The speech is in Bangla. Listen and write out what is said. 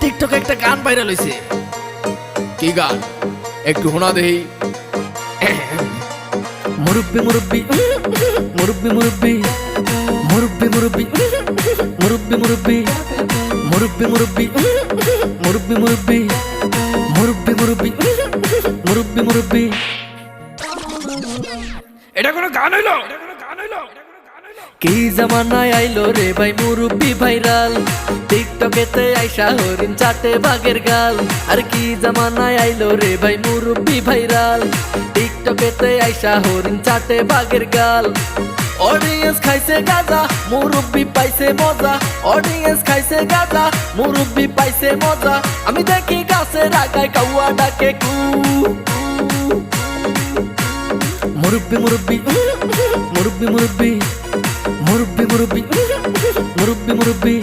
টিকটকে একটা গান ভাইরাল হইছে। কি গান একটু শোনা দেই। মুরব্বি মুরব্বি মুরব্বি মুরব্বি মুরব্বি মুরব্বি মুরব্বি মুরব্বি মুরব্বি মুরব্বি মুরব্বি মুরব্বি মুরব্বি মুরব্বি মুরব্বি মুরব্বি। এটা কোনো গান হইলো? কি জামানায় আইলো রে ভাই মুরব্বি ভাইরাল, টিকটকেতে আইসা হরিণ চাটে বাঘের গাল। আর কি জামানায় আইলো রে ভাই মুরব্বি ভাইরাল, টিকটকেতে আইসা হরিণ চাটে বাঘের গাল। অডিয়েন্স খাইছে গাঁজা, মুরব্বি পাইছে মজা। অডিয়েন্স খাইছে গাঁজা, মুরব্বি পাইছে মজা। আমি দেখি গাছের আগায় কাউয়া ডাকে কু। মুরব্বি মুরব্বি মুরব্বি মুরব্বি মুরব্বি মুরব্বি মুরব্বি মুরব্বি।